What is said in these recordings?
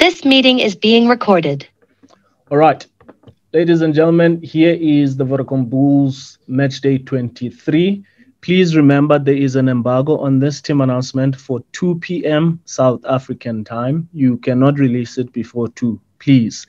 This meeting is being recorded. All right, ladies and gentlemen, here is the Vodacom Bulls match day 23. Please remember there is an embargo on this team announcement for 2 p.m. South African time. You cannot release it before 2, please.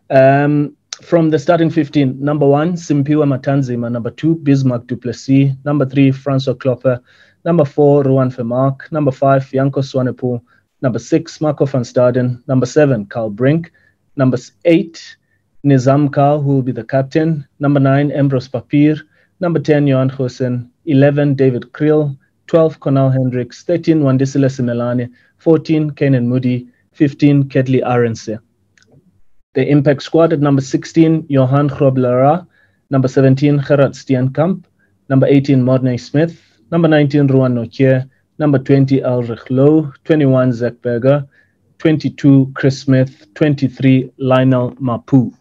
From the starting 15, number 1, Simpiwa Matanzima. Number 2, Bismarck du Plessis. Number 3, Francois Klopper. Number 4, Ruan Vermaak. Number 5, Janko Swanepoel. Number 6, Marco van Staden. Number 7, Carl Brink. Number 8, Nizaam Carr, who will be the captain. Number 9, Ambrose Papier. Number 10, Johan Goosen. 11, David Kriel. 12, Cornel Hendricks. 13, Wandisile Simelane. 14, Kanan Moody. 15, Kedley Arendse. The impact squad at number 16, Johan Grobler. Number 17, Gerard Steenkamp. Number 18, Mornay Smith. Number 19, Ruan Nokier. Number 20, Ulrich Loh. 21, Zach Berger. 22, Chris Smith. 23, Lionel Mapu.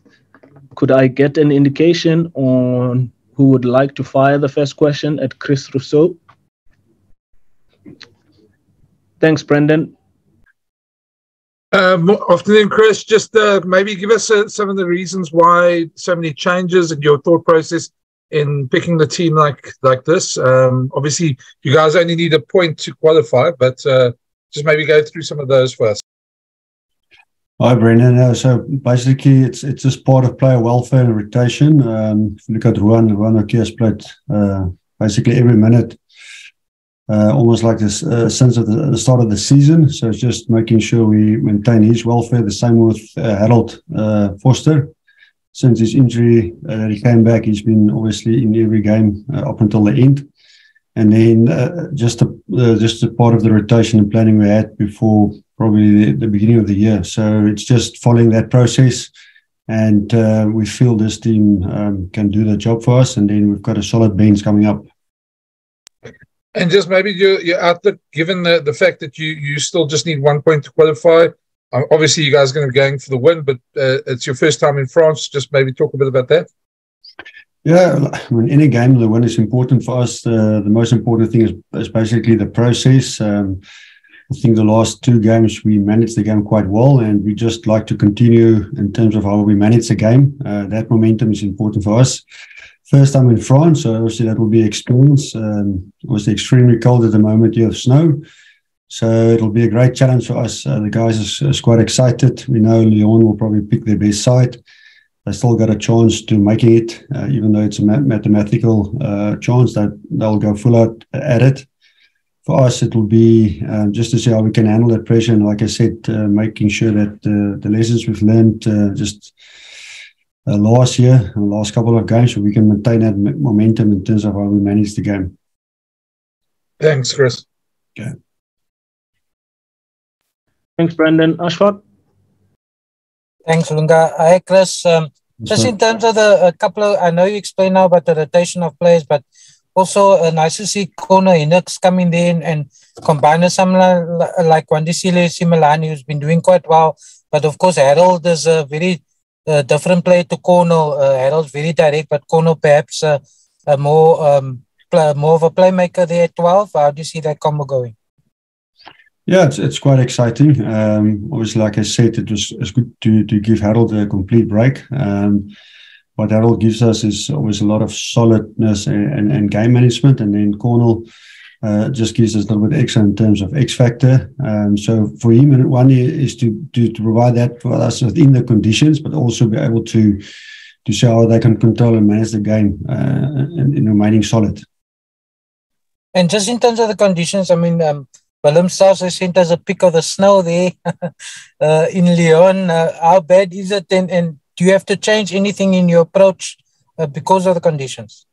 Could I get an indication on who would like to fire the first question at Chris Rossouw? Thanks, Brendan. Afternoon, Chris. Just maybe give us some of the reasons why so many changes and your thought process in picking the team like this. Obviously, you guys only need a point to qualify, but just maybe go through some of those first. Hi, Brendan. So basically, it's just part of player welfare and rotation. If you look at Ruan Okia has played basically every minute. Almost like this since the start of the season. So it's just making sure we maintain his welfare. The same with Harold Foster. Since his injury that he came back, he's been obviously in every game up until the end. And then just a part of the rotation and planning we had before probably the beginning of the year. So it's just following that process. And we feel this team can do the job for us. And then we've got a solid bench coming up. And just maybe your outlook, given the fact that you still just need 1 point to qualify. Obviously, you guys are going to be going for the win, but it's your first time in France. Just maybe talk a bit about that. Yeah, I mean, in a game, the win is important for us. The most important thing is basically the process. I think the last 2 games, we managed the game quite well, and we just like to continue in terms of how we manage the game. That momentum is important for us. First time in France, so obviously that will be experience. Obviously extremely cold at the moment. You have snow, so it'll be a great challenge for us. The guys are quite excited. We know Lyon will probably pick their best side. They still got a chance to making it, even though it's a mathematical chance that they'll go full out at it. For us, it will be just to see how we can handle that pressure. And like I said, making sure that the lessons we've learned last year, the last couple of games, so we can maintain that momentum in terms of how we manage the game. Thanks, Chris. Okay. Thanks, Brendan. Ashford? Thanks, Lunga. Hi, Chris. Just in terms of a couple of, I know you explained now about the rotation of players, but also nice to see Corner Hendricks coming in and combine some like Wandisile Simelane, who's been doing quite well. But of course, Harold is a very different player to Cornel. Harold's very direct, but Cornel perhaps more of a playmaker there at 12. How do you see that combo going? Yeah, it's quite exciting. Obviously, like I said, it's good to give Harold a complete break. What Harold gives us is always a lot of solidness and game management, and then Cornel just gives us a little bit extra in terms of X factor. So for him, one is to provide that for us within the conditions, but also be able to show how they can control and manage the game and remaining solid. And just in terms of the conditions, I mean, Willem Stars has sent us a pic of the snow there in Lyon. How bad is it? And do you have to change anything in your approach because of the conditions?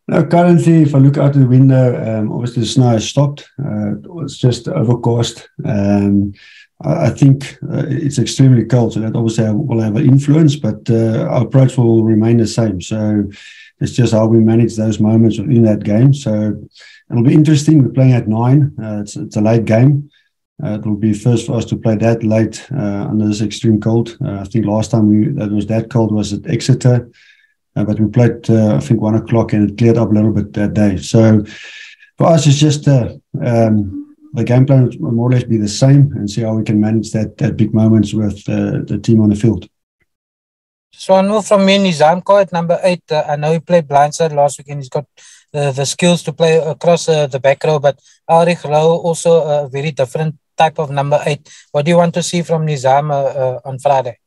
Now, currently, if I look out the window, obviously the snow has stopped. It's just overcast. I think it's extremely cold, so that obviously will have an influence, but our approach will remain the same. So it's just how we manage those moments within that game. So it'll be interesting. We're playing at 9. It's a late game. It will be first for us to play that late under this extreme cold. I think last time that was that cold was at Exeter. But we played, I think, 1 o'clock, and it cleared up a little bit that day. So for us, it's just the game plan will more or less be the same, and see how we can manage that big moments with the team on the field. So one move from me, Nizaam Carr at number 8. I know he played blindside last week and he's got the skills to play across the back row, but Ulrich Rowe also a very different type of number 8. What do you want to see from Nizaam on Friday?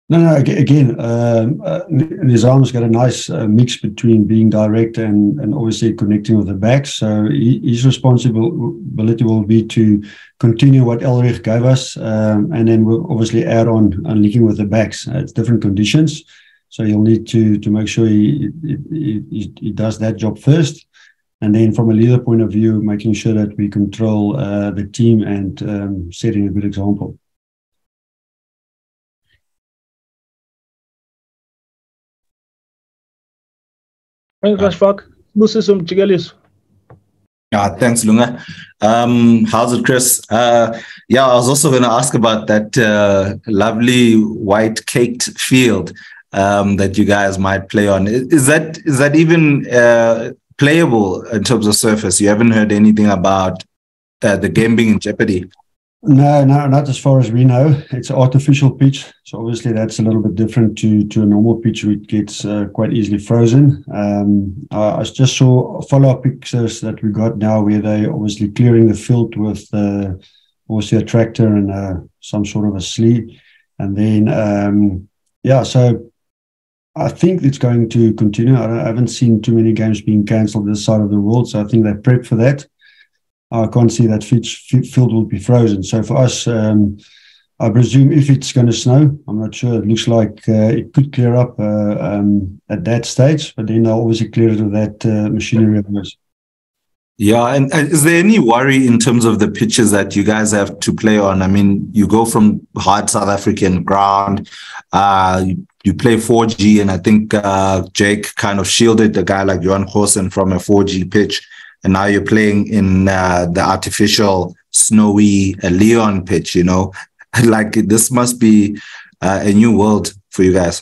No, again, Nizaam's got a nice mix between being direct and obviously connecting with the backs. So his responsibility will be to continue what Ulrich gave us, and then we'll obviously add on linking with the backs. It's different conditions, so you'll need to make sure he does that job first. And then from a leader point of view, making sure that we control the team and setting a good example. Thanks, Rashfaq. Nizaam Carr. Thanks, Lunga. How's it, Chris? I was also going to ask about that lovely white caked field that you guys might play on. Is that even playable in terms of surface? You haven't heard anything about the game being in jeopardy? No, not as far as we know. It's an artificial pitch, so obviously that's a little bit different to a normal pitch, which gets quite easily frozen. I just saw follow-up pictures that we got now where they obviously clearing the field with obviously a tractor and some sort of a sleeve. And then, so I think it's going to continue. I haven't seen too many games being cancelled this side of the world, so I think they're prepped for that. I can't see that field will be frozen. So for us, I presume if it's going to snow, I'm not sure. It looks like it could clear up at that stage, but then they'll obviously clear it with that machinery of yours. Yeah, and is there any worry in terms of the pitches that you guys have to play on? I mean, you go from hard South African ground, you play 4G, and I think Jake kind of shielded the guy like Johan Goosen from a 4G pitch. And now you're playing in the artificial, snowy Lyon pitch, you know? Like, this must be a new world for you guys.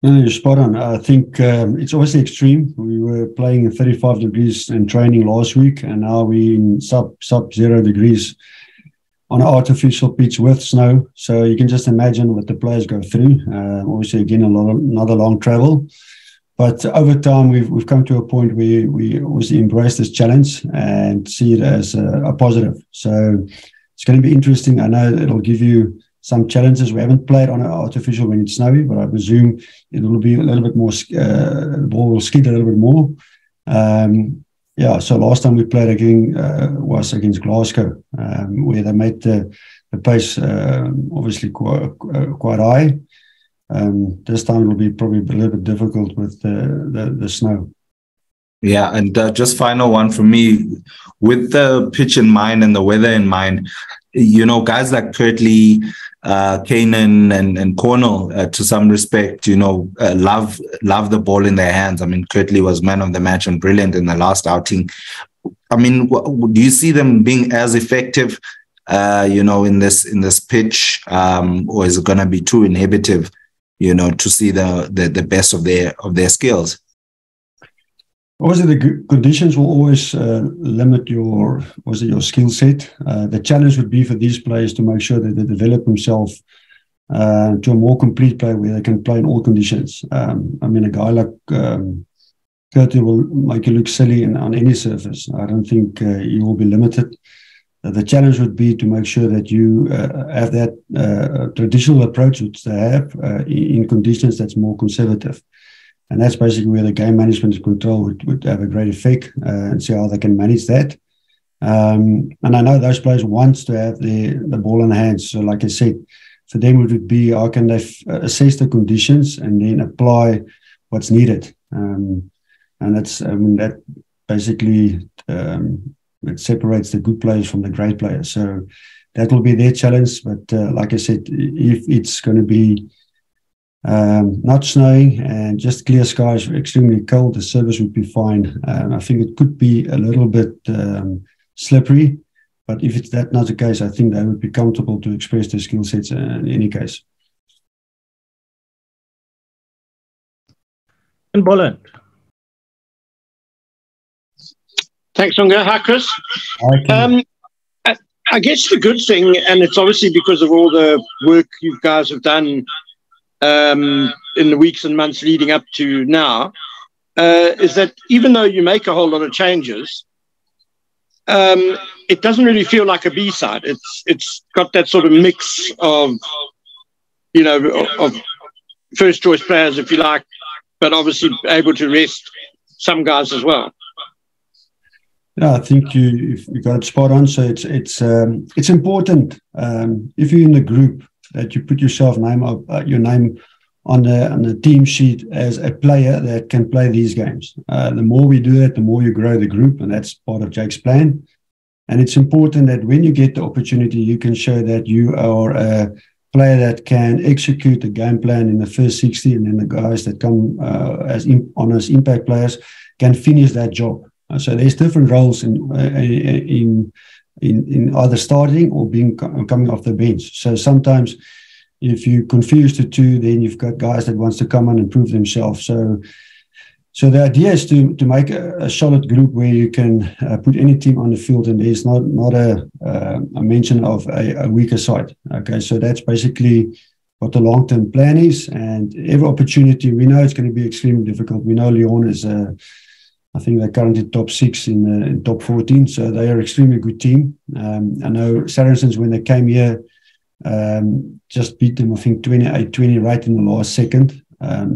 No, you're spot on. I think it's obviously extreme. We were playing in 35 degrees in training last week, and now we're in sub-0 degrees on an artificial pitch with snow. So you can just imagine what the players go through. Obviously, again, another long travel. But over time, we've come to a point where we obviously embrace this challenge and see it as a positive. So it's going to be interesting. I know it'll give you some challenges. We haven't played on an artificial when it's snowy, but I presume it will be a little bit more, the ball will skid a little bit more. So last time we played again was against Glasgow, where they made the pace obviously quite high. This time it will be probably a little bit difficult with the snow. Yeah, and just final one for me, with the pitch in mind and the weather in mind, you know, guys like Kurtley, Kanan and Cornell, to some respect, you know, love the ball in their hands. I mean, Kurtley was man of the match and brilliant in the last outing. I mean, do you see them being as effective, you know, in this pitch, or is it going to be too inhibitive, you know, to see the best of their skills? Obviously, the conditions will always limit your skill set. The challenge would be for these players to make sure that they develop themselves to a more complete play where they can play in all conditions. I mean, a guy like Kurtley will make you look silly on any surface. I don't think he will be limited. The challenge would be to make sure that you have that traditional approach which they have in conditions that's more conservative. And that's basically where the game management control would have a great effect and see how they can manage that. And I know those players want to have the ball in the hands. So like I said, for them it would be how can they assess the conditions and then apply what's needed. And that's, I mean, that basically it separates the good players from the great players. So that will be their challenge. But like I said, if it's going to be not snowing and just clear skies, extremely cold, the service would be fine. I think it could be a little bit slippery, but if it's not the case, I think they would be comfortable to express their skill sets in any case. In Poland. Thanks, Lunga. Hi, Chris. Hi, I guess the good thing, and it's obviously because of all the work you guys have done in the weeks and months leading up to now, is that even though you make a whole lot of changes, it doesn't really feel like a B-side. It's got that sort of mix of, of first choice players, if you like, but obviously able to rest some guys as well. Yeah, I think you got it spot on. So it's important if you're in the group that you put your name on the team sheet as a player that can play these games. The more we do that, the more you grow the group, and that's part of Jake's plan. And it's important that when you get the opportunity, you can show that you are a player that can execute the game plan in the first 60, and then the guys that come as impact players can finish that job. So there's different roles in either starting or coming off the bench. So sometimes if you confuse the two, then you've got guys that wants to come on and prove themselves. So the idea is to make a solid group where you can put any team on the field, and there's not a mention of a weaker side. Okay, so that's basically what the long-term plan is. And every opportunity, we know it's going to be extremely difficult. We know Lyon is I think they're currently top 6 in top 14, so they are an extremely good team. I know Saracens, when they came here, just beat them, I think, 28-20 right in the last second.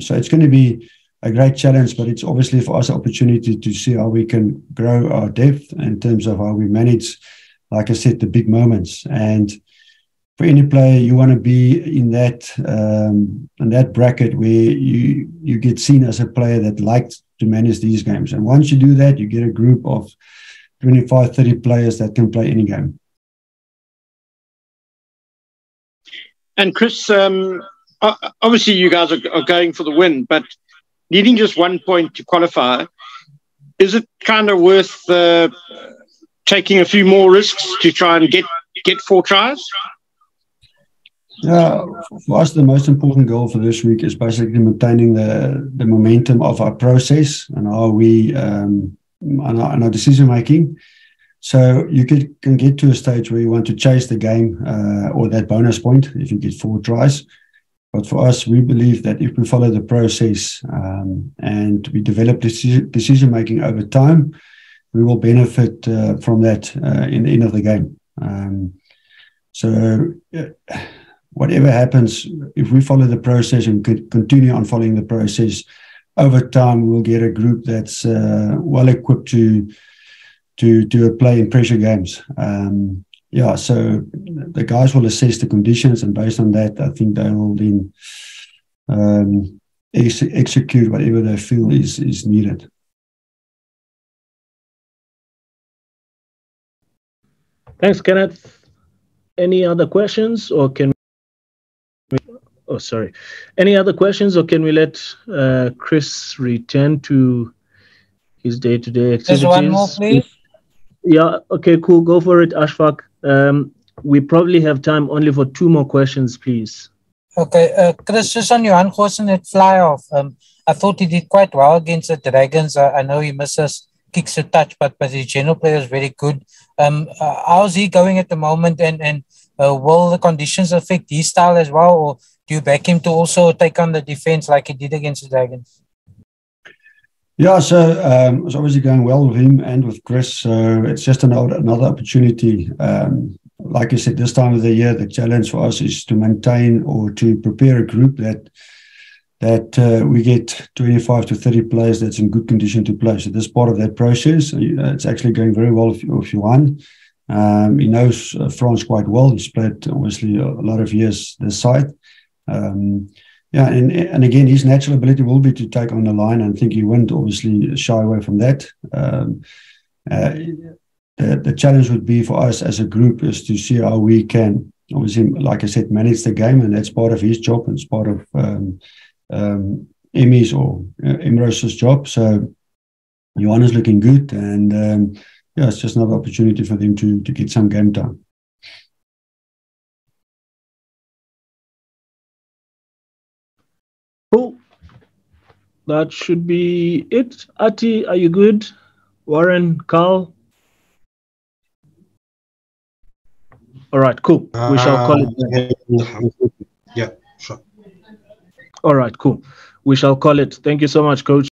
So it's going to be a great challenge, but it's obviously for us an opportunity to see how we can grow our depth in terms of how we manage, like I said, the big moments. And for any player, you want to be in that bracket where you get seen as a player that likes to manage these games. And once you do that, you get a group of 25, 30 players that can play any game. And Chris, obviously you guys are going for the win, but needing just 1 point to qualify, is it kind of worth taking a few more risks to try and get 4 tries? Yeah, for us, the most important goal for this week is basically maintaining the momentum of our process and how we and our decision making. So you can get to a stage where you want to chase the game or that bonus point if you get 4 tries. But for us, we believe that if we follow the process and we develop decision making over time, we will benefit from that in the end of the game. Whatever happens, if we follow the process and continue on following the process, over time we'll get a group that's well equipped to play in pressure games. So the guys will assess the conditions, and based on that, I think they will then execute whatever they feel is needed. Thanks, Kenneth. Any other questions, or can any other questions, or can we let Chris return to his day-to-day activities? There's one more, please. Yeah, okay, cool. Go for it, Ashfaq. We probably have time only for 2 more questions, please. Okay, Chris, just on your unfortunate fly-off, I thought he did quite well against the Dragons. I know he misses kicks a touch, but his general play is very good. How's he going at the moment, and will the conditions affect his style as well, or do you back him to also take on the defense like he did against the Dragons? Yeah, so it's obviously going well with him and with Chris, so it's just another opportunity. Like I said, this time of the year, the challenge for us is to maintain or to prepare a group that we get 25 to 30 players that's in good condition to play. So this part of that process, it's actually going very well with Johan. He knows France quite well. He's played, obviously, a lot of years this side. And again, his natural ability will be to take on the line, and I think he won't obviously shy away from that. The challenge would be for us as a group is to see how we can, obviously, like I said, manage the game, and that's part of his job, and it's part of Emmy's or Emrose's job. So Johan is looking good, and it's just another opportunity for them to get some game time. Cool. That should be it. Ati, are you good Warren, Carl? All right, cool. We shall call it. Yeah, sure. All right, cool. We shall call it. Thank you so much, Coach.